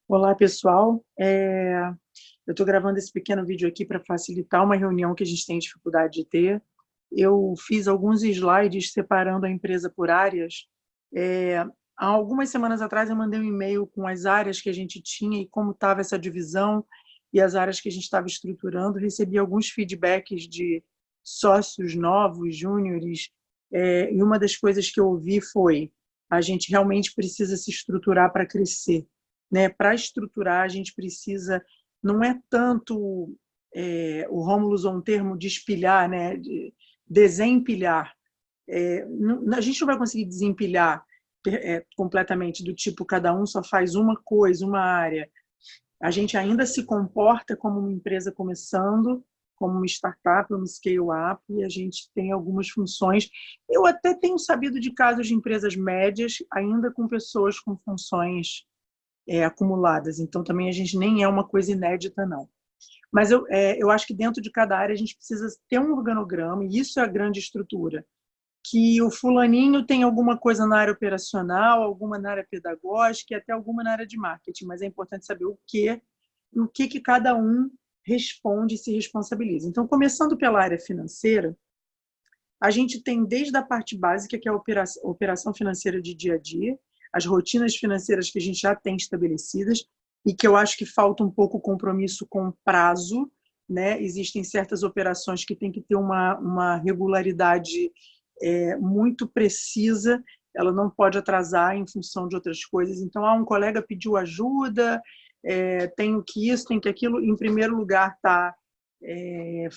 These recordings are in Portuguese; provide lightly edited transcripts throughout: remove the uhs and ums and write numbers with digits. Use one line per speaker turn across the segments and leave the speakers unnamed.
Olá, pessoal. Eu estou gravando esse pequeno vídeo aqui para facilitar uma reunião que a gente tem dificuldade de ter. Eu fiz alguns slides separando a empresa por áreas. É, Há algumas semanas atrás eu mandei um e-mail com as áreas que a gente tinha e como estava essa divisão e as áreas que a gente estava estruturando. Recebi alguns feedbacks de sócios novos, júniores, e uma das coisas que eu ouvi foi: a gente realmente precisa se estruturar para crescer, né? Para estruturar, a gente precisa, não é tanto, o Rômulo usou um termo de espilhar, né? De desempilhar. A gente não vai conseguir desempilhar completamente do tipo cada um só faz uma coisa, uma área. A gente ainda se comporta como uma empresa começando, como uma startup, uma scale-up, e a gente tem algumas funções. Eu até tenho sabido de casos de empresas médias, ainda com pessoas com funções acumuladas. Então, também a gente nem é uma coisa inédita, não. Mas eu acho que dentro de cada área a gente precisa ter um organograma, e isso é a grande estrutura. Que o fulaninho tem alguma coisa na área operacional, alguma na área pedagógica e até alguma na área de marketing, mas é importante saber o que cada um responde e se responsabiliza. Então, começando pela área financeira, a gente tem desde a parte básica, que é a operação financeira de dia a dia, as rotinas financeiras que a gente já tem estabelecidas e que eu acho que falta um pouco compromisso com o prazo, né? Existem certas operações que tem que ter uma regularidade muito precisa, ela não pode atrasar em função de outras coisas. Então, um colega pediu ajuda, tenho que isso, tenho que aquilo. Em primeiro lugar, está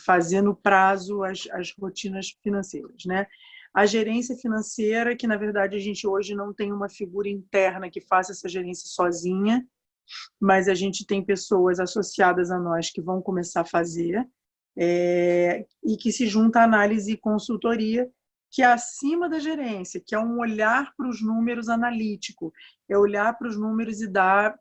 fazendo prazo as rotinas financeiras, né? A gerência financeira, que na verdade a gente hoje não tem uma figura interna que faça essa gerência sozinha, mas a gente tem pessoas associadas a nós que vão começar a fazer, e que se junta à análise e consultoria, que é acima da gerência, que é um olhar para os números analítico, é olhar para os números e dar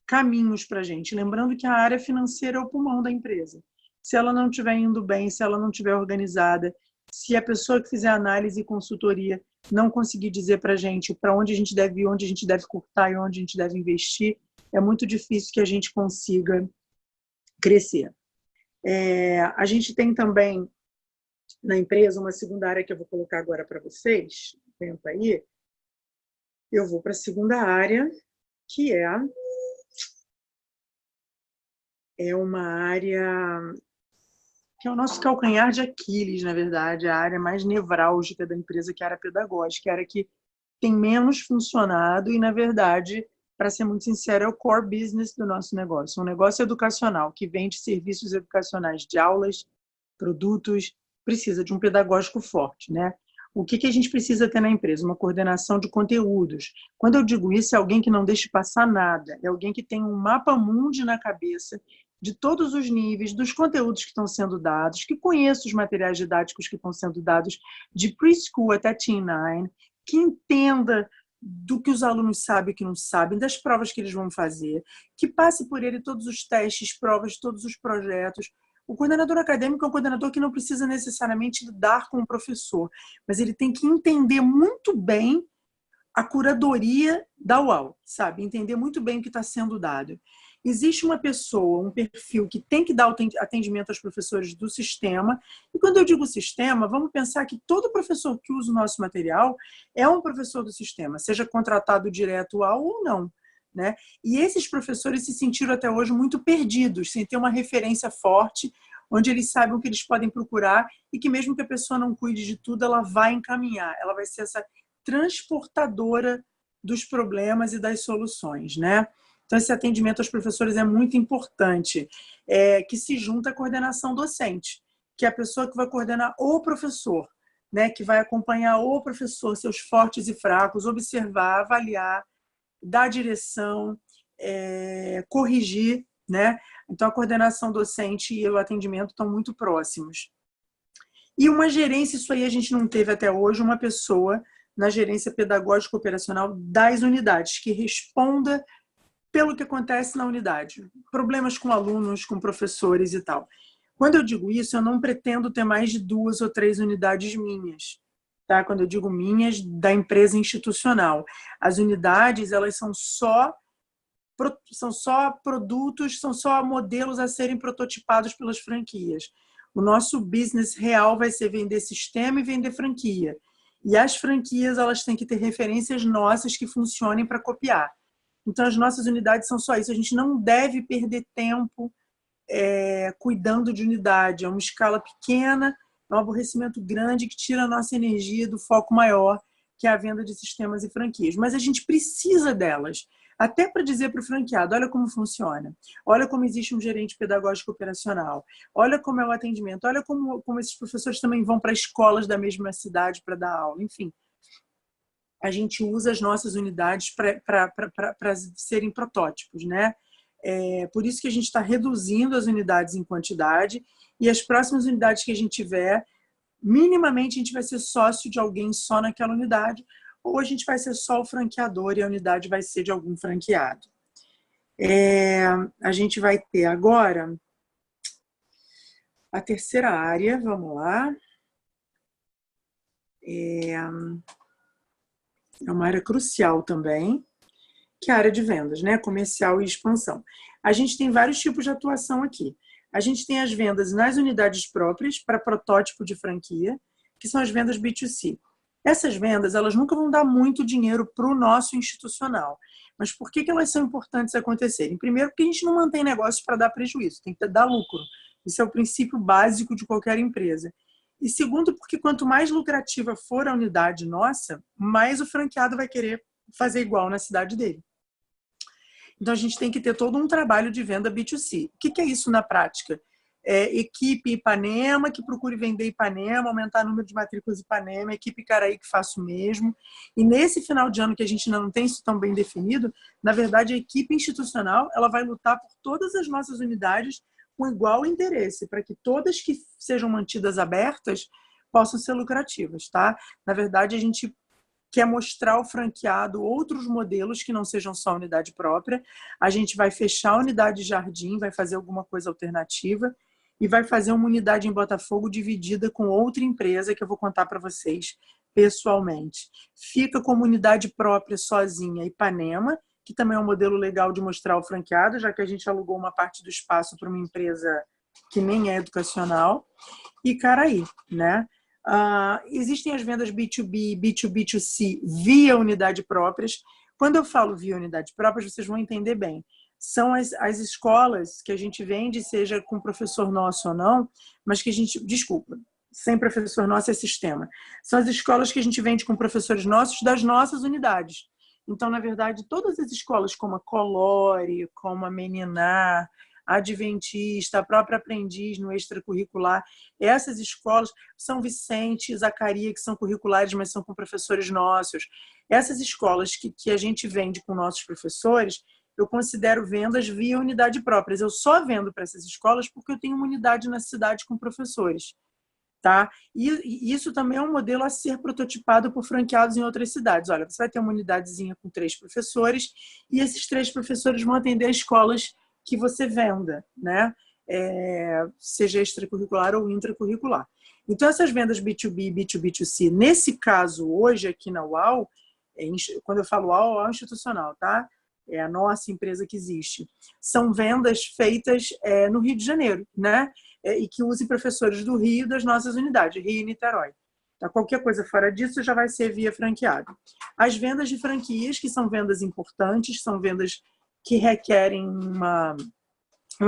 caminhos para a gente. Lembrando que a área financeira é o pulmão da empresa. Se ela não estiver indo bem, se ela não estiver organizada, se a pessoa que fizer análise e consultoria não conseguir dizer para a gente para onde a gente deve ir, onde a gente deve cortar e onde a gente deve investir, é muito difícil que a gente consiga crescer. A gente tem também na empresa uma segunda área que eu vou colocar agora para vocês. Tenta aí. Eu vou para a segunda área, que é uma área que é o nosso calcanhar de Aquiles, na verdade, a área mais nevrálgica da empresa, que é a área pedagógica, a área que tem menos funcionado e, na verdade, para ser muito sincero, é o core business do nosso negócio. Um negócio educacional que vende serviços educacionais de aulas, produtos, precisa de um pedagógico forte, né? O que a gente precisa ter na empresa? Uma coordenação de conteúdos. Quando eu digo isso, é alguém que não deixe passar nada, é alguém que tem um mapa mundi na cabeça de todos os níveis, dos conteúdos que estão sendo dados, que conheça os materiais didáticos que estão sendo dados de preschool até Teen 9, que entenda do que os alunos sabem e que não sabem, das provas que eles vão fazer, que passe por ele todos os testes, provas, todos os projetos. O coordenador acadêmico é um coordenador que não precisa necessariamente lidar com o professor, mas ele tem que entender muito bem a curadoria da UAU, sabe? Entender muito bem o que está sendo dado. Existe uma pessoa, um perfil que tem que dar atendimento aos professores do sistema, e quando eu digo sistema, vamos pensar que todo professor que usa o nosso material é um professor do sistema, seja contratado direto ou não. Né? E esses professores se sentiram até hoje muito perdidos, sem ter uma referência forte, onde eles sabem o que eles podem procurar e que mesmo que a pessoa não cuide de tudo, ela vai encaminhar, ela vai ser essa transportadora dos problemas e das soluções, né? Então, esse atendimento aos professores é muito importante, que se junta à coordenação docente, que é a pessoa que vai coordenar o professor, né? Que vai acompanhar o professor, seus fortes e fracos, observar, avaliar, dar direção, corrigir, né? Então, a coordenação docente e o atendimento estão muito próximos. E uma gerência, isso aí a gente não teve até hoje, uma pessoa na gerência pedagógica operacional das unidades, que responda pelo que acontece na unidade. Problemas com alunos, com professores e tal. Quando eu digo isso, eu não pretendo ter mais de 2 ou 3 unidades minhas. Tá? Quando eu digo minhas, da empresa institucional. As unidades, elas são só são só produtos, são só modelos a serem prototipados pelas franquias. O nosso business real vai ser vender sistema e vender franquia. E as franquias, elas têm que ter referências nossas que funcionem para copiar. Então, as nossas unidades são só isso. A gente não deve perder tempo cuidando de unidade. É uma escala pequena, é um aborrecimento grande que tira a nossa energia do foco maior, que é a venda de sistemas e franquias. Mas a gente precisa delas, até para dizer para o franqueado, olha como funciona, olha como existe um gerente pedagógico operacional, olha como é o atendimento, olha como esses professores também vão para escolas da mesma cidade para dar aula, enfim. A gente usa as nossas unidades para serem protótipos, né? Por isso que a gente está reduzindo as unidades em quantidade e as próximas unidades que a gente tiver, minimamente a gente vai ser sócio de alguém só naquela unidade, ou a gente vai ser só o franqueador e a unidade vai ser de algum franqueado. A gente vai ter agora a terceira área, vamos lá. É uma área crucial também, que é a área de vendas, né? Comercial e expansão. A gente tem vários tipos de atuação aqui. A gente tem as vendas nas unidades próprias para protótipo de franquia, que são as vendas B2C. Essas vendas, elas nunca vão dar muito dinheiro para o nosso institucional. Mas por que elas são importantes acontecerem? Primeiro, porque a gente não mantém negócios para dar prejuízo, tem que dar lucro. Isso é o princípio básico de qualquer empresa. E segundo, porque quanto mais lucrativa for a unidade nossa, mais o franqueado vai querer fazer igual na cidade dele. Então, a gente tem que ter todo um trabalho de venda B2C. O que é isso na prática? Equipe Ipanema, que procure vender Ipanema, aumentar o número de matrículas Ipanema, equipe Caraí, que faça o mesmo. E nesse final de ano, que a gente ainda não tem isso tão bem definido, na verdade, a equipe institucional ela vai lutar por todas as nossas unidades com igual interesse, para que todas que sejam mantidas abertas possam ser lucrativas, tá? Na verdade, a gente quer mostrar ao franqueado outros modelos que não sejam só unidade própria. A gente vai fechar a unidade jardim, vai fazer alguma coisa alternativa e vai fazer uma unidade em Botafogo dividida com outra empresa que eu vou contar para vocês pessoalmente. Fica como unidade própria sozinha Ipanema, que também é um modelo legal de mostrar ao franqueado, já que a gente alugou uma parte do espaço para uma empresa que nem é educacional, e Caraí, né? Existem as vendas B2B, B2B2C via unidade próprias. Quando eu falo via unidade próprias, vocês vão entender bem. São as escolas que a gente vende, seja com professor nosso ou não, mas que a gente... Desculpa, sem professor nosso é sistema. São as escolas que a gente vende com professores nossos das nossas unidades. Então, na verdade, todas as escolas como a Colore, como a Meninar, a Adventista, a própria Aprendiz no extracurricular, essas escolas, São Vicente, Zacaria, que são curriculares, mas são com professores nossos. Essas escolas que a gente vende com nossos professores, eu considero vendas via unidade própria. Eu só vendo para essas escolas porque eu tenho uma unidade na cidade com professores. Tá? E isso também é um modelo a ser prototipado por franqueados em outras cidades. Olha, você vai ter uma unidadezinha com 3 professores e esses 3 professores vão atender escolas que você venda, né? Seja extracurricular ou intracurricular. Então, essas vendas B2B e B2B2C, nesse caso, hoje, aqui na UAU, quando eu falo UAU, é institucional, tá? É a nossa empresa que existe. São vendas feitas no Rio de Janeiro, né? E que use professores do Rio das nossas unidades, Rio e Niterói. Tá? Qualquer coisa fora disso já vai ser via franqueado. As vendas de franquias, que são vendas importantes, são vendas que requerem uma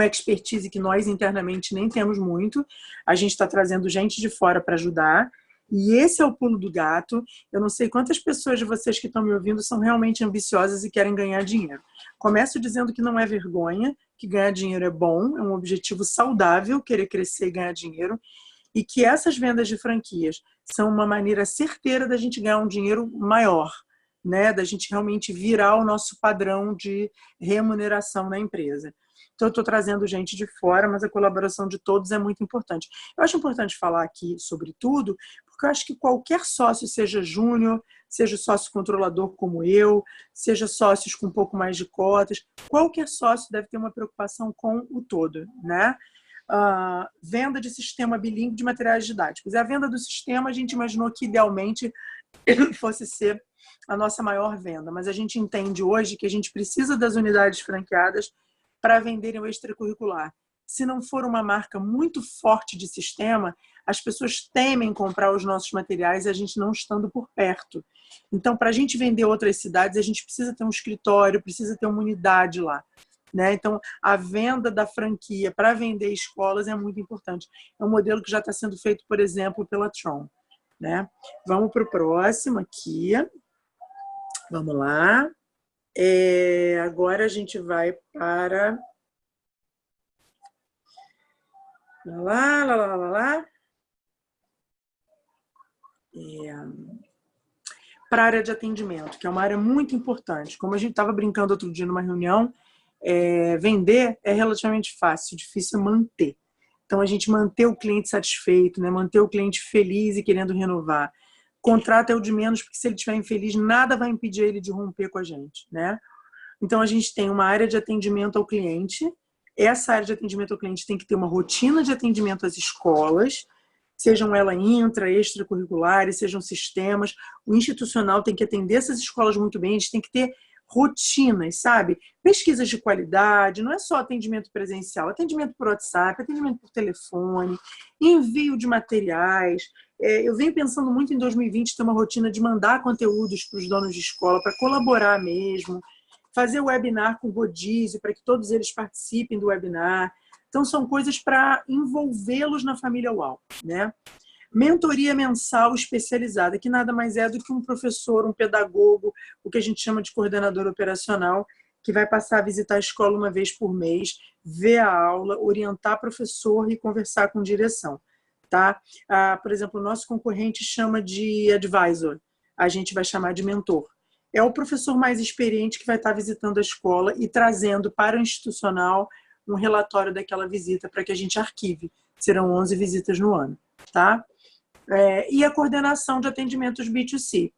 expertise que nós internamente nem temos muito. A gente está trazendo gente de fora para ajudar. E esse é o pulo do gato. Eu não sei quantas pessoas de vocês que estão me ouvindo são realmente ambiciosas e querem ganhar dinheiro. Começo dizendo que não é vergonha, que ganhar dinheiro é bom, é um objetivo saudável, querer crescer e ganhar dinheiro, e que essas vendas de franquias são uma maneira certeira da gente ganhar um dinheiro maior, né? Da gente realmente virar o nosso padrão de remuneração na empresa. Então, eu estou trazendo gente de fora, mas a colaboração de todos é muito importante. Eu acho importante falar aqui sobre tudo, porque eu acho que qualquer sócio, seja júnior, seja sócio controlador como eu, seja sócios com um pouco mais de cotas, qualquer sócio deve ter uma preocupação com o todo, né? Venda de sistema bilíngue de materiais didáticos. A venda do sistema, a gente imaginou que idealmente fosse ser a nossa maior venda, mas a gente entende hoje que a gente precisa das unidades franqueadas para venderem o extracurricular. Se não for uma marca muito forte de sistema, as pessoas temem comprar os nossos materiais e a gente não estando por perto. Então, para a gente vender outras cidades, a gente precisa ter um escritório, precisa ter uma unidade lá. Né? Então, a venda da franquia para vender escolas é muito importante. É um modelo que já está sendo feito, por exemplo, pela Tron. Né? Vamos para o próximo aqui. Vamos lá. Agora a gente vai para... para a área de atendimento, que é uma área muito importante. Como a gente estava brincando outro dia numa reunião, vender é relativamente fácil, difícil é manter. Então, a gente manter o cliente satisfeito, né? Manter o cliente feliz e querendo renovar. Contrato é o de menos, porque se ele estiver infeliz, nada vai impedir ele de romper com a gente. Né? Então, a gente tem uma área de atendimento ao cliente. Essa área de atendimento ao cliente tem que ter uma rotina de atendimento às escolas, sejam elas intra, extracurriculares, sejam sistemas. O institucional tem que atender essas escolas muito bem, a gente tem que ter rotinas, sabe? Pesquisas de qualidade, não é só atendimento presencial, atendimento por WhatsApp, atendimento por telefone, envio de materiais. Eu venho pensando muito em 2020 ter uma rotina de mandar conteúdos para os donos de escola, para colaborar mesmo, fazer webinar com rodízio, para que todos eles participem do webinar. Então, são coisas para envolvê-los na família UAU, né? Mentoria mensal especializada, que nada mais é do que um professor, um pedagogo, o que a gente chama de coordenador operacional, que vai passar a visitar a escola uma vez por mês, ver a aula, orientar professor e conversar com direção. Tá? Por exemplo, o nosso concorrente chama de advisor, a gente vai chamar de mentor. É o professor mais experiente que vai estar visitando a escola e trazendo para o institucional um relatório daquela visita para que a gente arquive. Serão 11 visitas no ano. Tá? E a coordenação de atendimentos B2C.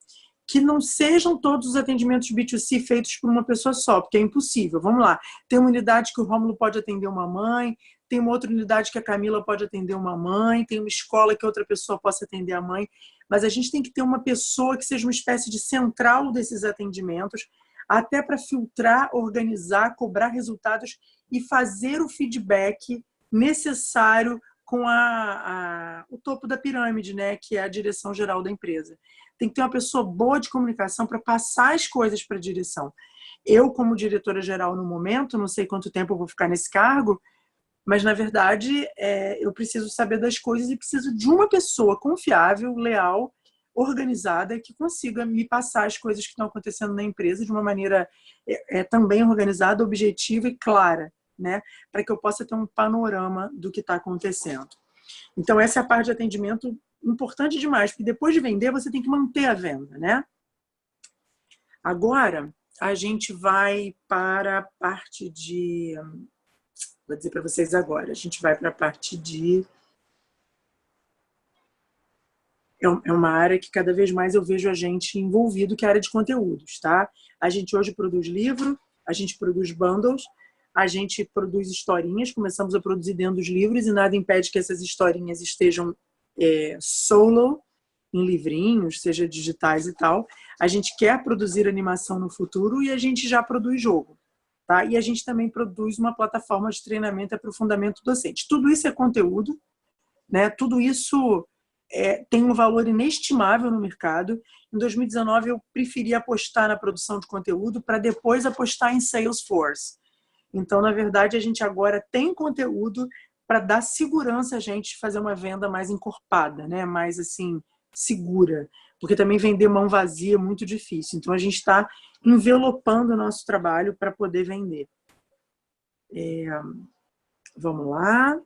Que não sejam todos os atendimentos B2C feitos por uma pessoa só, porque é impossível. Vamos lá. Tem uma unidade que o Rômulo pode atender uma mãe, tem uma outra unidade que a Camila pode atender uma mãe, tem uma escola que outra pessoa possa atender a mãe, mas a gente tem que ter uma pessoa que seja uma espécie de central desses atendimentos, até para filtrar, organizar, cobrar resultados e fazer o feedback necessário com o topo da pirâmide, né, que é a direção geral da empresa. Tem que ter uma pessoa boa de comunicação para passar as coisas para a direção. Eu, como diretora-geral no momento, não sei quanto tempo eu vou ficar nesse cargo, mas, na verdade, eu preciso saber das coisas e preciso de uma pessoa confiável, leal, organizada, que consiga me passar as coisas que estão acontecendo na empresa de uma maneira também organizada, objetiva e clara, né? Para que eu possa ter um panorama do que está acontecendo. Então, essa é a parte de atendimento importante demais, porque depois de vender, você tem que manter a venda, né? Agora, a gente vai para a parte de... Vou dizer para vocês agora. A gente vai para a parte de... É uma área que cada vez mais eu vejo a gente envolvido, que é a área de conteúdos, tá? A gente hoje produz livro, a gente produz bundles, a gente produz historinhas, começamos a produzir dentro dos livros e nada impede que essas historinhas estejam solo, em livrinhos, seja digitais e tal. A gente quer produzir animação no futuro e a gente já produz jogo. Tá? E a gente também produz uma plataforma de treinamento e aprofundamento docente. Tudo isso é conteúdo, né? Tudo isso tem um valor inestimável no mercado. Em 2019, eu preferi apostar na produção de conteúdo para depois apostar em Salesforce. Então, na verdade, a gente agora tem conteúdo para dar segurança a gente fazer uma venda mais encorpada, né? Mais assim, segura. Porque também vender mão vazia é muito difícil. Então, a gente está envelopando o nosso trabalho para poder vender. Vamos lá.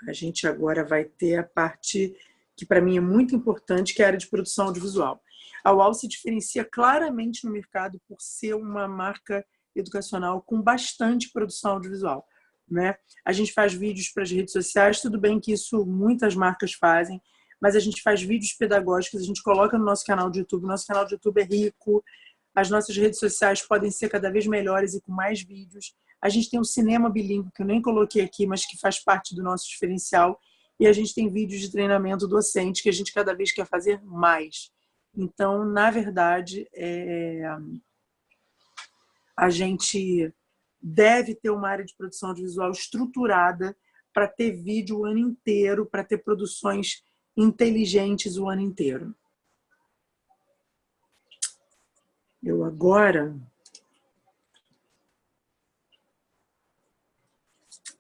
A gente agora vai ter a parte que para mim é muito importante, que é a área de produção audiovisual. A UAU se diferencia claramente no mercado por ser uma marca educacional com bastante produção audiovisual. Né? A gente faz vídeos para as redes sociais, tudo bem que isso muitas marcas fazem, mas a gente faz vídeos pedagógicos, a gente coloca no nosso canal de YouTube, nosso canal de YouTube é rico, as nossas redes sociais podem ser cada vez melhores e com mais vídeos. A gente tem um cinema bilíngue, que eu nem coloquei aqui, mas que faz parte do nosso diferencial. e a gente tem vídeos de treinamento docente que a gente cada vez quer fazer mais. Então, na verdade, a gente deve ter uma área de produção audiovisual estruturada para ter vídeo o ano inteiro, para ter produções inteligentes o ano inteiro.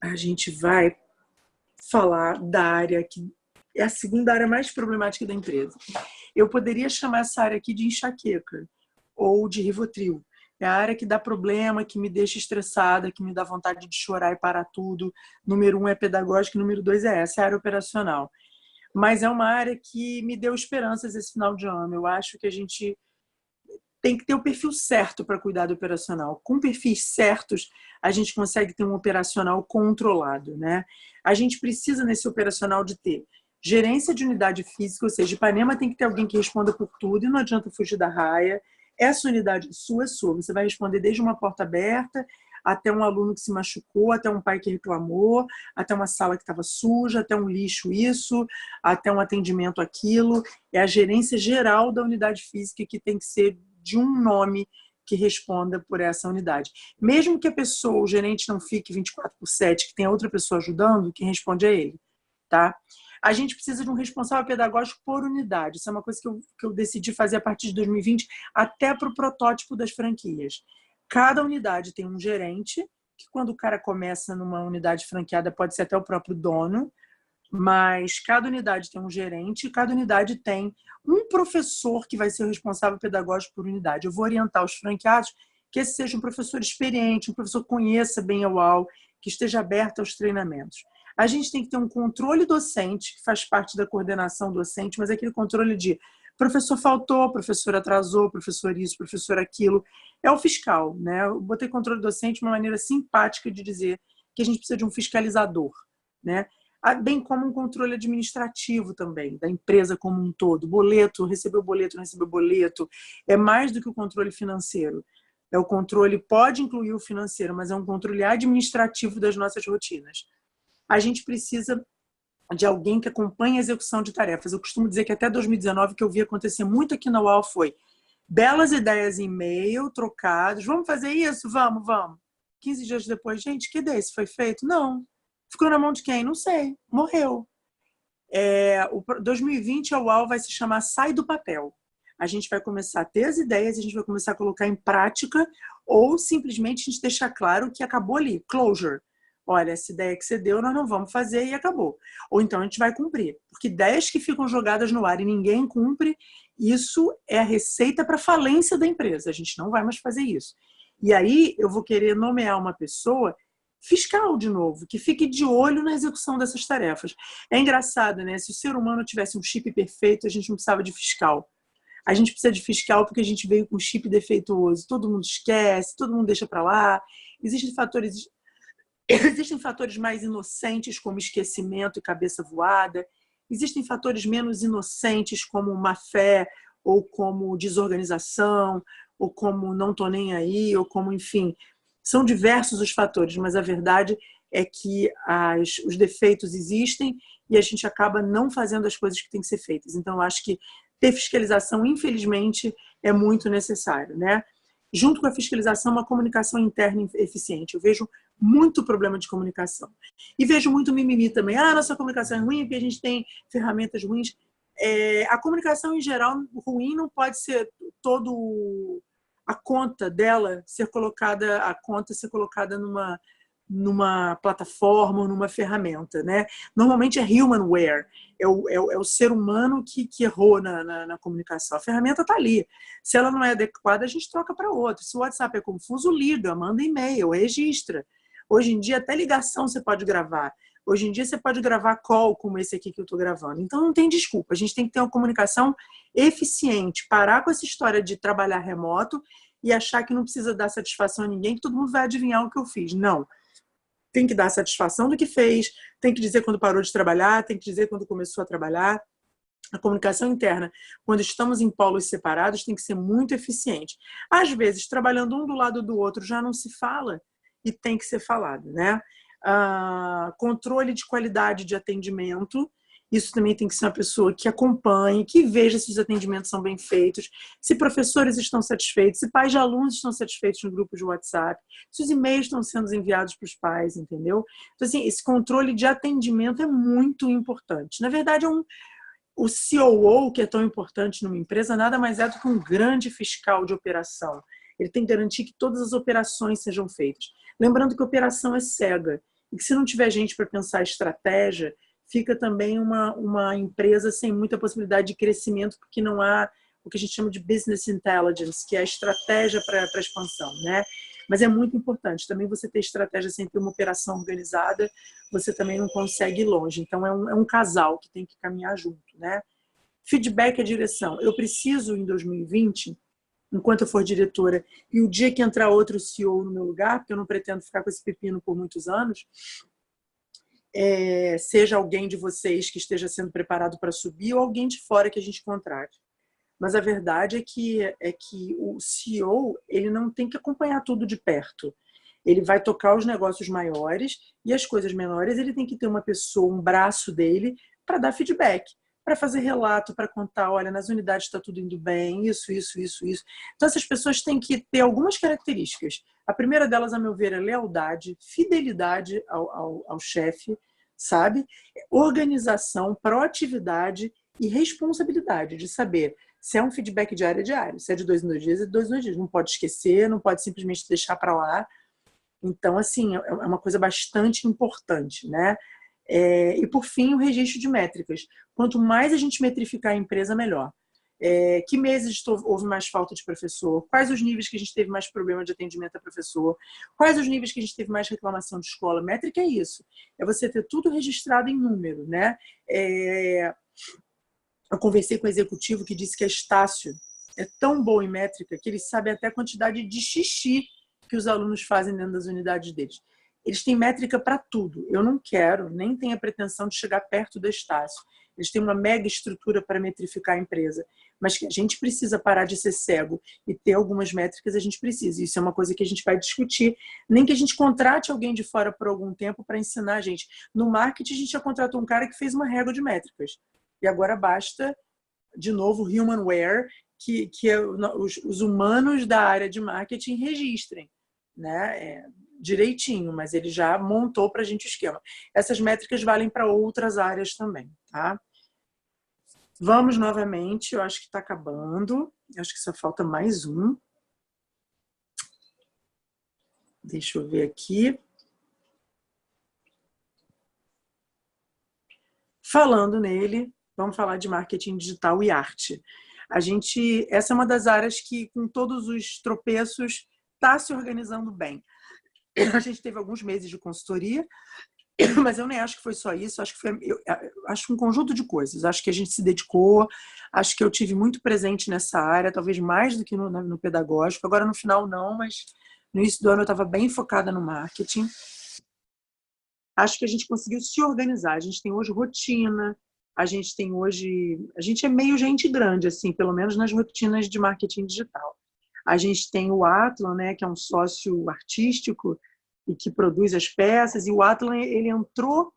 A gente vai falar da área que é a segunda área mais problemática da empresa. Eu poderia chamar essa área aqui de enxaqueca ou de Rivotril. É a área que dá problema, que me deixa estressada, que me dá vontade de chorar e parar tudo. Número 1 é pedagógico, número 2 é essa, é a área operacional. Mas é uma área que me deu esperanças esse final de ano. Eu acho que a gente tem que ter o perfil certo para cuidar do operacional. Com perfis certos, a gente consegue ter um operacional controlado, né? A gente precisa, nesse operacional, de ter gerência de unidade física, ou seja, Ipanema tem que ter alguém que responda por tudo e não adianta fugir da raia. Essa unidade sua é sua. Você vai responder desde uma porta aberta até um aluno que se machucou, até um pai que reclamou, até uma sala que estava suja, até um lixo isso, até um atendimento aquilo. É a gerência geral da unidade física que tem que ser de um nome que responda por essa unidade. Mesmo que a pessoa, o gerente não fique 24/7, que tenha outra pessoa ajudando, quem responde é ele, tá? A gente precisa de um responsável pedagógico por unidade. Isso é uma coisa que eu decidi fazer a partir de 2020, até para o protótipo das franquias. Cada unidade tem um gerente, que quando o cara começa numa unidade franqueada pode ser até o próprio dono, mas cada unidade tem um gerente e cada unidade tem um professor que vai ser o responsável pedagógico por unidade. Eu vou orientar os franqueados que esse seja um professor experiente, um professor que conheça bem a UAU, que esteja aberto aos treinamentos. A gente tem que ter um controle docente, que faz parte da coordenação docente, mas é aquele controle de professor faltou, professor atrasou, professor isso, professor aquilo. É o fiscal, né? Eu botei controle docente de uma maneira simpática de dizer que a gente precisa de um fiscalizador, né? Bem como um controle administrativo também, da empresa como um todo. Boleto, recebeu boleto, não recebeu boleto. É mais do que o controle financeiro. O controle pode incluir o financeiro, mas é um controle administrativo das nossas rotinas. A gente precisa de alguém que acompanhe a execução de tarefas. Eu costumo dizer que até 2019, o que eu vi acontecer muito aqui na UAU foi belas ideias em e-mail, trocados. Vamos fazer isso? Vamos, vamos. 15 dias depois, gente, que desse foi feito? Não. Ficou na mão de quem? Não sei. Morreu. O 2020, a UAU vai se chamar Sai do Papel. A gente vai começar a ter as ideias, a gente vai começar a colocar em prática ou simplesmente a gente deixar claro que acabou ali. Closure. Olha, essa ideia que você deu, nós não vamos fazer e acabou. Ou então a gente vai cumprir. Porque ideias que ficam jogadas no ar e ninguém cumpre, isso é a receita para a falência da empresa. A gente não vai mais fazer isso. E aí eu vou querer nomear uma pessoa fiscal de novo, que fique de olho na execução dessas tarefas. É engraçado, né? Se o ser humano tivesse um chip perfeito, a gente não precisava de fiscal. A gente precisa de fiscal porque a gente veio com chip defeituoso. Todo mundo esquece, todo mundo deixa para lá. Existem fatores mais inocentes, como esquecimento e cabeça voada. Existem fatores menos inocentes, como má fé, ou como desorganização, ou como não estou nem aí, ou como, enfim, são diversos os fatores, mas a verdade é que os defeitos existem e a gente acaba não fazendo as coisas que têm que ser feitas. Então, eu acho que ter fiscalização, infelizmente, é muito necessário, né? Junto com a fiscalização, uma comunicação interna eficiente. Eu vejo muito problema de comunicação. E vejo muito mimimi também. Nossa comunicação é ruim porque a gente tem ferramentas ruins. A comunicação, em geral, ruim não pode ser todo a conta dela ser colocada, numa plataforma ou numa ferramenta, né? Normalmente é humanware, é o ser humano que errou na comunicação. A ferramenta está ali. Se ela não é adequada, a gente troca para outra. Se o WhatsApp é confuso, liga, manda e-mail, registra. Hoje em dia, até ligação você pode gravar. Hoje em dia, você pode gravar call, como esse aqui que eu estou gravando. Então, não tem desculpa. A gente tem que ter uma comunicação eficiente. Parar com essa história de trabalhar remoto e achar que não precisa dar satisfação a ninguém, que todo mundo vai adivinhar o que eu fiz. Não. Tem que dar satisfação do que fez, tem que dizer quando parou de trabalhar, tem que dizer quando começou a trabalhar. A comunicação interna, quando estamos em polos separados, tem que ser muito eficiente. Às vezes, trabalhando um do lado do outro, já não se fala e tem que ser falado, né? controle de qualidade de atendimento. Isso também tem que ser uma pessoa que acompanhe, que veja se os atendimentos são bem feitos, se professores estão satisfeitos, se pais de alunos estão satisfeitos no grupo de WhatsApp, se os e-mails estão sendo enviados para os pais, entendeu? Então, assim, esse controle de atendimento é muito importante. Na verdade, o COO, que é tão importante numa empresa, nada mais é do que um grande fiscal de operação. Ele tem que garantir que todas as operações sejam feitas. Lembrando que a operação é cega e que se não tiver gente para pensar estratégia, fica também uma empresa sem muita possibilidade de crescimento, porque não há o que a gente chama de business intelligence, que é a estratégia para a expansão, né? Mas é muito importante. Também você ter estratégia sem ter uma operação organizada, você também não consegue ir longe. Então, é um casal que tem que caminhar junto, né? Feedback é direção. Eu preciso, em 2020, enquanto eu for diretora, e o dia que entrar outro CEO no meu lugar, porque eu não pretendo ficar com esse pepino por muitos anos, seja alguém de vocês que esteja sendo preparado para subir ou alguém de fora que a gente contrate. Mas a verdade é que o CEO ele não tem que acompanhar tudo de perto. Ele vai tocar os negócios maiores e as coisas menores ele tem que ter uma pessoa, um braço dele para dar feedback, para fazer relato, para contar, olha, nas unidades está tudo indo bem, isso. Então essas pessoas têm que ter algumas características. A primeira delas, a meu ver, é lealdade, fidelidade ao chefe, sabe? Organização, proatividade e responsabilidade de saber se é um feedback diário, é diário. Se é de 2 em 2 dias, é de 2 em 2 dias. Não pode esquecer, não pode simplesmente deixar para lá. Então, assim, é uma coisa bastante importante, né? E, por fim, o registro de métricas. Quanto mais a gente metrificar a empresa, melhor. Que meses houve mais falta de professor? Quais os níveis que a gente teve mais problema de atendimento a professor? Quais os níveis que a gente teve mais reclamação de escola? Métrica é isso. É você ter tudo registrado em número, né? Eu conversei com o executivo que disse que a Estácio é tão boa em métrica que eles sabem até a quantidade de xixi que os alunos fazem dentro das unidades deles. Eles têm métrica para tudo. Eu não quero, nem tenho a pretensão de chegar perto da Estácio. Eles têm uma mega estrutura para metrificar a empresa. Mas que a gente precisa parar de ser cego e ter algumas métricas, a gente precisa. Isso é uma coisa que a gente vai discutir. Nem que a gente contrate alguém de fora por algum tempo para ensinar a gente. No marketing, a gente já contratou um cara que fez uma régua de métricas. E agora basta, de novo, humanware, que os humanos da área de marketing registrem, né? Direitinho, mas ele já montou para a gente o esquema. Essas métricas valem para outras áreas também, tá? Vamos novamente, eu acho que está acabando. Eu acho que só falta mais um. Deixa eu ver aqui. Falando nele, vamos falar de marketing digital e arte. Essa é uma das áreas que, com todos os tropeços, está se organizando bem. A gente teve alguns meses de consultoria, mas eu nem acho que foi só isso, acho um conjunto de coisas. Acho que a gente se dedicou, acho que eu tive muito presente nessa área, talvez mais do que no pedagógico. Agora, no final, não, mas no início do ano eu estava bem focada no marketing. Acho que a gente conseguiu se organizar. A gente tem hoje rotina, a gente é meio gente grande, assim, pelo menos nas rotinas de marketing digital. A gente tem o Atlan, né, que é um sócio artístico e que produz as peças, e o Atlan ele entrou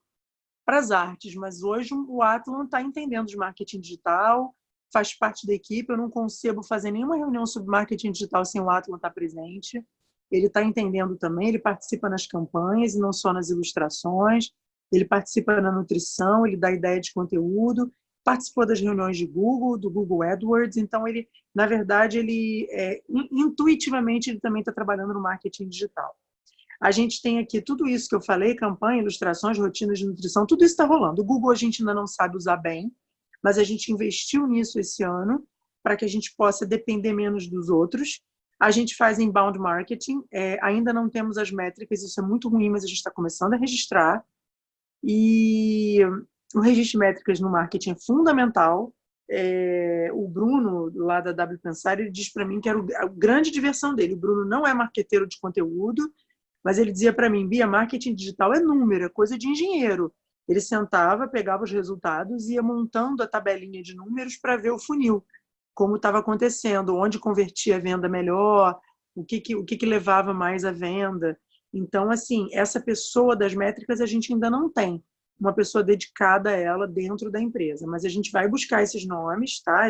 para as artes, mas hoje o Atlan está entendendo de marketing digital, faz parte da equipe. Eu não concebo fazer nenhuma reunião sobre marketing digital sem o Atlan estar presente. Ele está entendendo também, ele participa nas campanhas e não só nas ilustrações, ele participa na nutrição, ele dá ideia de conteúdo, participou das reuniões de Google, do Google AdWords, então ele, na verdade, intuitivamente ele também está trabalhando no marketing digital. A gente tem aqui tudo isso que eu falei, campanha, ilustrações, rotinas de nutrição, tudo isso está rolando. O Google a gente ainda não sabe usar bem, mas a gente investiu nisso esse ano para que a gente possa depender menos dos outros. A gente faz inbound marketing, ainda não temos as métricas, isso é muito ruim, mas a gente está começando a registrar. E o registro de métricas no marketing é fundamental. O Bruno, lá da W Pensar, ele diz para mim que era a grande diversão dele. O Bruno não é marqueteiro de conteúdo, mas ele dizia para mim, Bia, marketing digital é número, é coisa de engenheiro. Ele sentava, pegava os resultados e ia montando a tabelinha de números para ver o funil, como estava acontecendo, onde convertia a venda melhor, o que levava mais à venda. Então, assim, essa pessoa das métricas a gente ainda não tem uma pessoa dedicada a ela dentro da empresa, mas a gente vai buscar esses nomes, tá?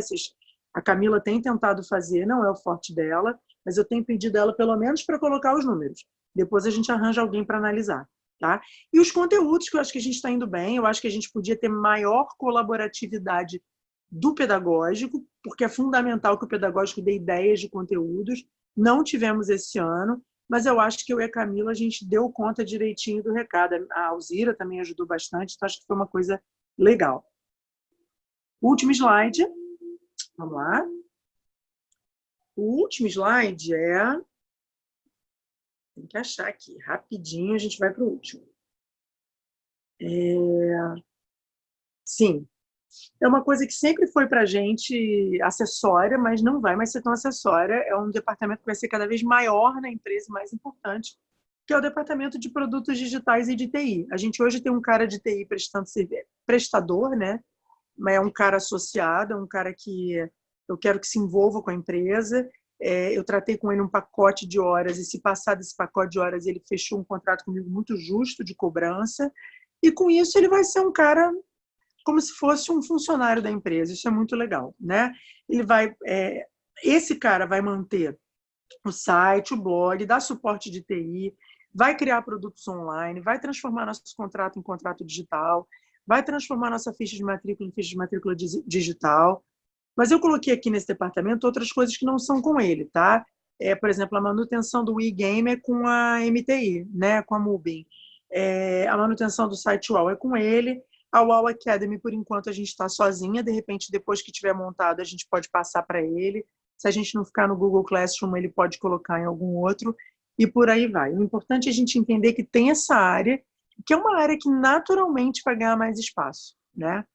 A Camila tem tentado fazer, não é o forte dela, mas eu tenho pedido ela pelo menos para colocar os números. Depois a gente arranja alguém para analisar, tá? E os conteúdos, que eu acho que a gente está indo bem, eu acho que a gente podia ter maior colaboratividade do pedagógico, porque é fundamental que o pedagógico dê ideias de conteúdos. Não tivemos esse ano, mas eu acho que eu e a Camila, a gente deu conta direitinho do recado. A Alzira também ajudou bastante, então acho que foi uma coisa legal. Último slide. Vamos lá. O último slide é... Tem que achar aqui. Rapidinho a gente vai para o último. Sim. É uma coisa que sempre foi para a gente acessória, mas não vai mais ser tão acessória. É um departamento que vai ser cada vez maior na empresa e mais importante, que é o departamento de produtos digitais e de TI. A gente hoje tem um cara de TI prestando serviço, prestador, né? Mas é um cara associado, é um cara que eu quero que se envolva com a empresa. Eu tratei com ele um pacote de horas, e se passar desse pacote de horas, ele fechou um contrato comigo muito justo de cobrança, e com isso ele vai ser um cara como se fosse um funcionário da empresa. Isso é muito legal, né? Esse cara vai manter o site, o blog, dar suporte de TI, vai criar produtos online, vai transformar nosso contrato em contrato digital, vai transformar nossa ficha de matrícula em ficha de matrícula digital. Mas eu coloquei aqui nesse departamento outras coisas que não são com ele, tá? Por exemplo, a manutenção do e-game é com a MTI, né? Com a Mubin. A manutenção do site UAU é com ele. A UAU Academy, por enquanto, a gente está sozinha. De repente, depois que tiver montado, a gente pode passar para ele. Se a gente não ficar no Google Classroom, ele pode colocar em algum outro. E por aí vai. O importante é a gente entender que tem essa área, que é uma área que naturalmente vai ganhar mais espaço, né?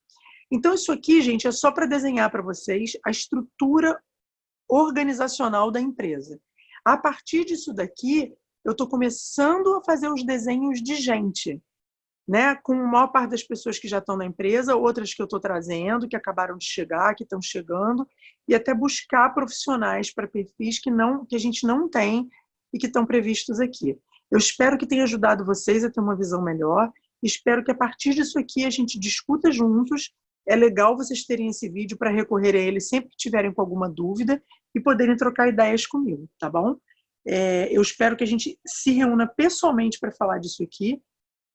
Então, isso aqui, gente, é só para desenhar para vocês a estrutura organizacional da empresa. A partir disso daqui, eu estou começando a fazer os desenhos de gente, né? Com a maior parte das pessoas que já estão na empresa, outras que eu estou trazendo, que acabaram de chegar, que estão chegando, e até buscar profissionais para perfis que a gente não tem e que estão previstos aqui. Eu espero que tenha ajudado vocês a ter uma visão melhor, espero que a partir disso aqui a gente discuta juntos. É legal vocês terem esse vídeo para recorrer a ele sempre que tiverem com alguma dúvida e poderem trocar ideias comigo, tá bom? Eu espero que a gente se reúna pessoalmente para falar disso aqui,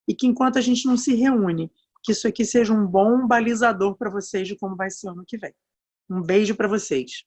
e que enquanto a gente não se reúne, que isso aqui seja um bom balizador para vocês de como vai ser o ano que vem. Um beijo para vocês.